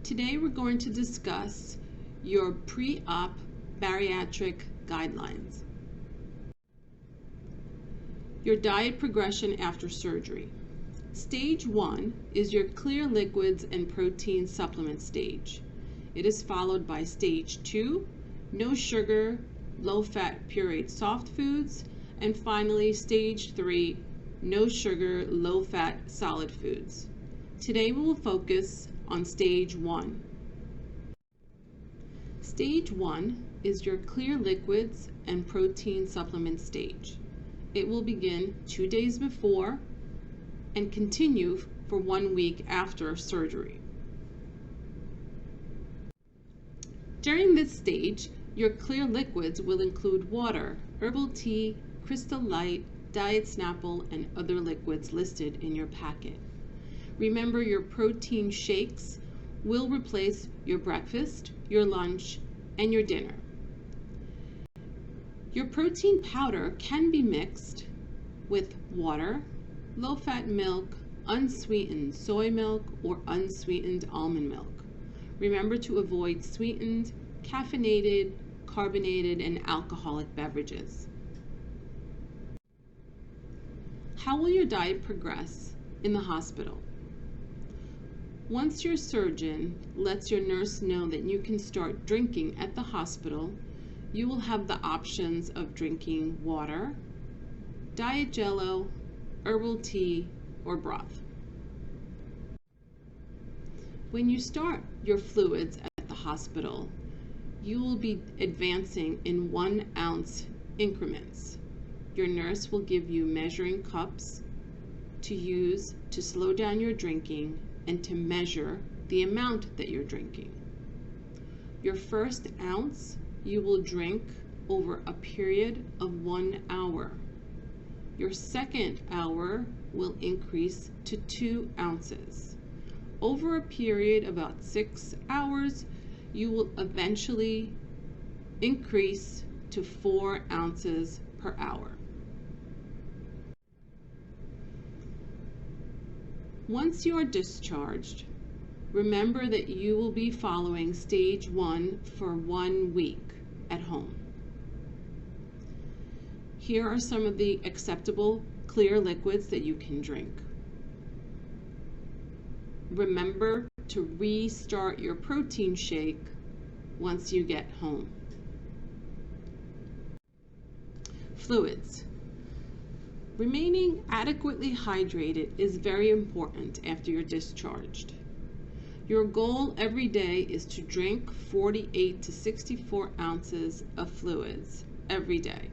Today we're going to discuss your pre-op bariatric guidelines. Your diet progression after surgery. Stage 1 is your clear liquids and protein supplement stage. It is followed by stage 2, no sugar, low-fat pureed soft foods, and finally stage 3, no sugar, low-fat solid foods. Today we will focus on stage 1. Stage 1 is your clear liquids and protein supplement stage. It will begin 2 days before and continue for 1 week after surgery. During this stage, your clear liquids will include water, herbal tea, Crystal Light, Diet Snapple, and other liquids listed in your packet. Remember, your protein shakes will replace your breakfast, your lunch, and your dinner. Your protein powder can be mixed with water, low-fat milk, unsweetened soy milk, or unsweetened almond milk. Remember to avoid sweetened, caffeinated, carbonated, and alcoholic beverages. How will your diet progress in the hospital? Once your surgeon lets your nurse know that you can start drinking at the hospital, you will have the options of drinking water, diet jello, herbal tea, or broth. When you start your fluids at the hospital, you will be advancing in 1 ounce increments. Your nurse will give you measuring cups to use to slow down your drinking and to measure the amount that you're drinking. Your first ounce you will drink over a period of 1 hour. Your second hour will increase to 2 ounces. Over a period of about 6 hours, you will eventually increase to 4 ounces per hour. Once you are discharged, remember that you will be following stage 1 for 1 week at home. Here are some of the acceptable clear liquids that you can drink. Remember to restart your protein shake once you get home. Fluids. Remaining adequately hydrated is very important after you're discharged. Your goal every day is to drink 48 to 64 ounces of fluids every day.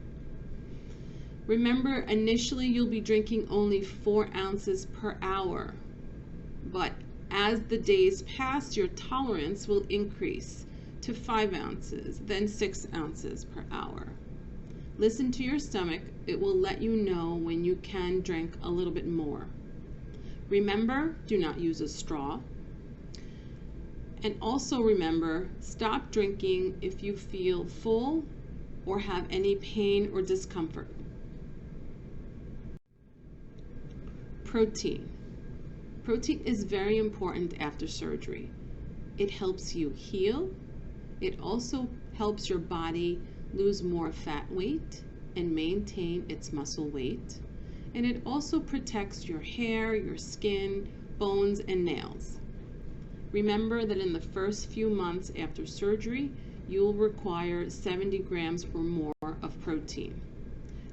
Remember, initially you'll be drinking only 4 ounces per hour, but as the days pass, your tolerance will increase to 5 ounces, then 6 ounces per hour. Listen to your stomach. It will let you know when you can drink a little bit more. Remember, do not use a straw. And also remember, stop drinking if you feel full or have any pain or discomfort. Protein. Protein is very important after surgery. It helps you heal. It also helps your body lose more fat weight and maintain its muscle weight. And it also protects your hair, your skin, bones, and nails. Remember that in the first few months after surgery, you will require 70 grams or more of protein.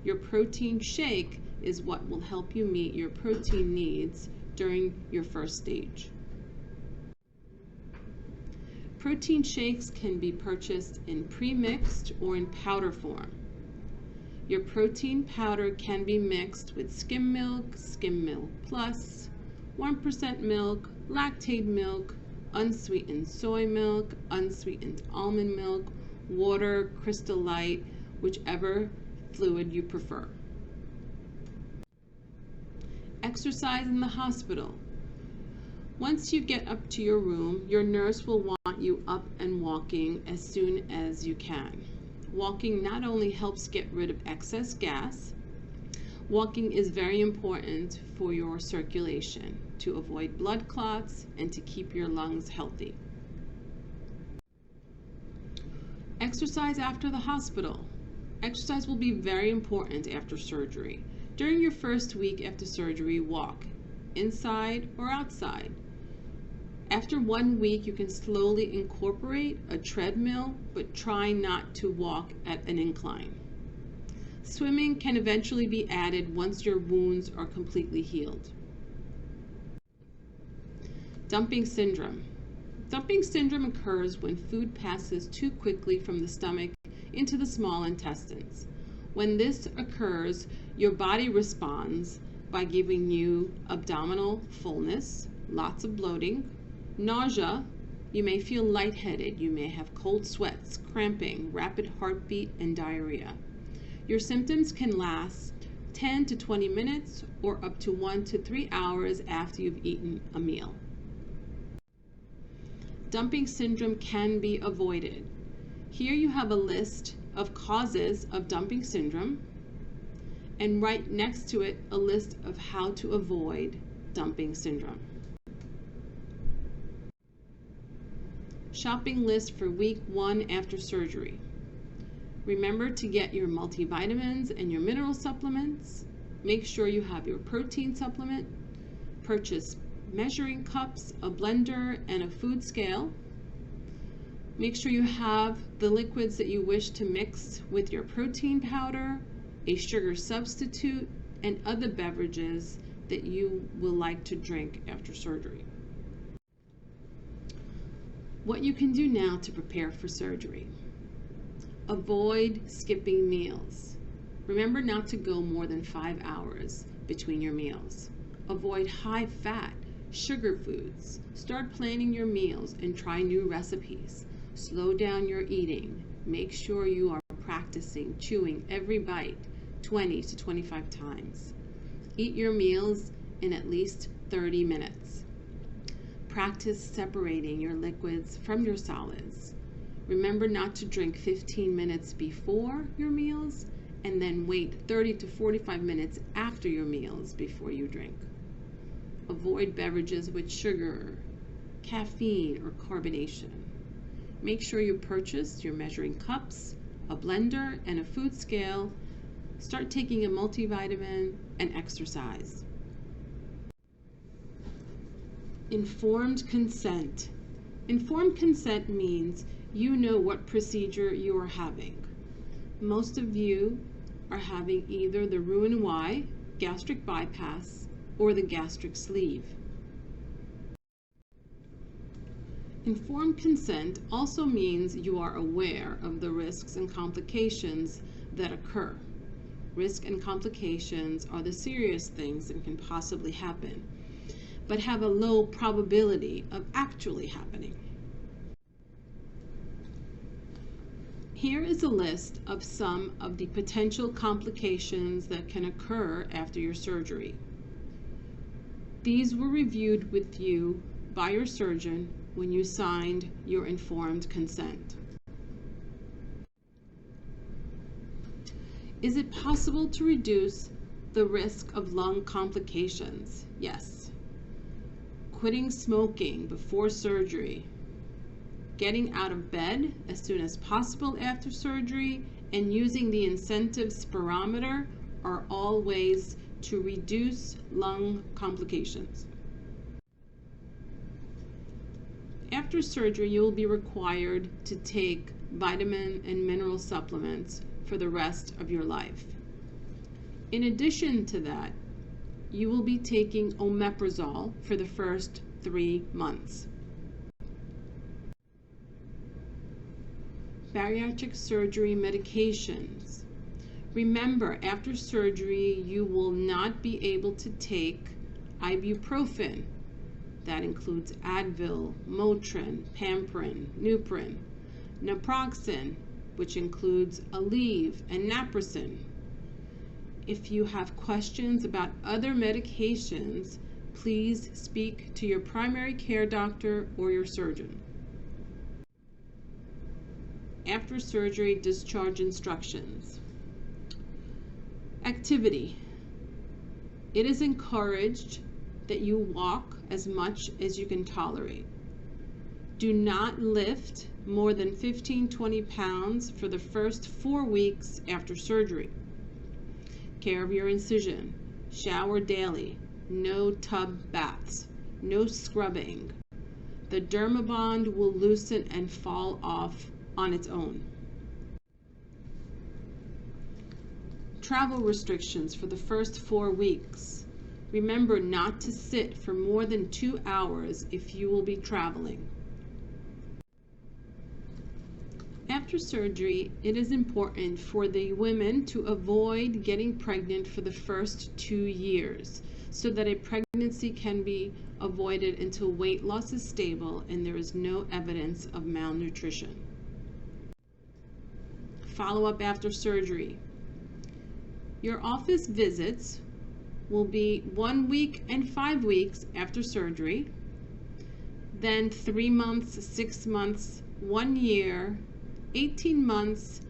Your protein shake is what will help you meet your protein needs during your first stage. Protein shakes can be purchased in pre-mixed or in powder form. Your protein powder can be mixed with skim milk plus, 1% milk, lactate milk, unsweetened soy milk, unsweetened almond milk, water, Crystal Light, whichever fluid you prefer. Exercise in the hospital. Once you get up to your room, your nurse will want you up and walking as soon as you can. Walking not only helps get rid of excess gas, walking is very important for your circulation to avoid blood clots and to keep your lungs healthy. Exercise after the hospital. Exercise will be very important after surgery. During your first week after surgery, walk inside or outside. After 1 week, you can slowly incorporate a treadmill, but try not to walk at an incline. Swimming can eventually be added once your wounds are completely healed. Dumping syndrome. Dumping syndrome occurs when food passes too quickly from the stomach into the small intestines. When this occurs, your body responds by giving you abdominal fullness, lots of bloating, nausea. You may feel lightheaded. You may have cold sweats, cramping, rapid heartbeat, and diarrhea. Your symptoms can last 10 to 20 minutes or up to 1 to 3 hours after you've eaten a meal. Dumping syndrome can be avoided. Here you have a list of causes of dumping syndrome, and right next to it a list of how to avoid dumping syndrome. Shopping list for week 1 after surgery. Remember to get your multivitamins and your mineral supplements. Make sure you have your protein supplement. Purchase measuring cups, a blender, and a food scale. Make sure you have the liquids that you wish to mix with your protein powder, a sugar substitute, and other beverages that you will like to drink after surgery. What you can do now to prepare for surgery. Avoid skipping meals. Remember not to go more than 5 hours between your meals. Avoid high-fat, sugar foods. Start planning your meals and try new recipes. Slow down your eating. Make sure you are practicing chewing every bite 20 to 25 times. Eat your meals in at least 30 minutes. Practice separating your liquids from your solids. Remember not to drink 15 minutes before your meals and then wait 30 to 45 minutes after your meals before you drink. Avoid beverages with sugar, caffeine, or carbonation. Make sure you purchase your measuring cups, a blender, and a food scale. Start taking a multivitamin and exercise. Informed consent. Informed consent means you know what procedure you are having. Most of you are having either the Roux-en-Y, gastric bypass, or the gastric sleeve. Informed consent also means you are aware of the risks and complications that occur. Risk and complications are the serious things that can possibly happen, but have a low probability of actually happening. Here is a list of some of the potential complications that can occur after your surgery. These were reviewed with you by your surgeon when you signed your informed consent. Is it possible to reduce the risk of lung complications? Yes. Quitting smoking before surgery, getting out of bed as soon as possible after surgery, and using the incentive spirometer are all ways to reduce lung complications. After surgery, you will be required to take vitamin and mineral supplements for the rest of your life. In addition to that, you will be taking omeprazole for the first 3 months. Bariatric surgery medications. Remember, after surgery, you will not be able to take ibuprofen. That includes Advil, Motrin, Pamprin, Nuprin, naproxen, which includes Aleve and Naproxen. If you have questions about other medications, please speak to your primary care doctor or your surgeon. After surgery discharge instructions. Activity. It is encouraged that you walk as much as you can tolerate. Do not lift more than 15-20 pounds for the first 4 weeks after surgery. Care of your incision. Shower daily. No tub baths. No scrubbing. The dermabond will loosen and fall off on its own. Travel restrictions for the first 4 weeks. Remember not to sit for more than 2 hours if you will be traveling. After surgery, it is important for the women to avoid getting pregnant for the first 2 years so that a pregnancy can be avoided until weight loss is stable and there is no evidence of malnutrition. Follow-up after surgery. Your office visits will be 1 week and 5 weeks after surgery, then 3 months, 6 months, 1 year, 18 months,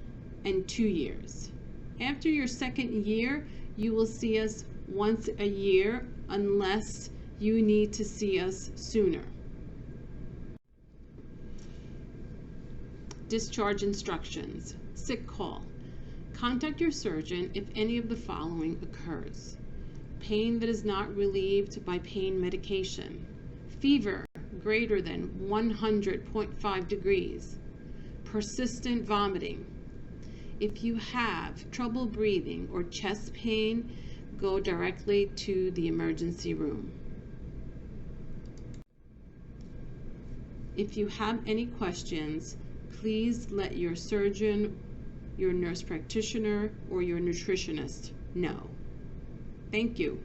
and 2 years. After your second year, you will see us once a year unless you need to see us sooner. Discharge instructions. Sick call. Contact your surgeon if any of the following occurs. Pain that is not relieved by pain medication. Fever greater than 100.5 degrees. Persistent vomiting. If you have trouble breathing or chest pain, go directly to the emergency room. If you have any questions, please let your surgeon, your nurse practitioner, or your nutritionist know. Thank you.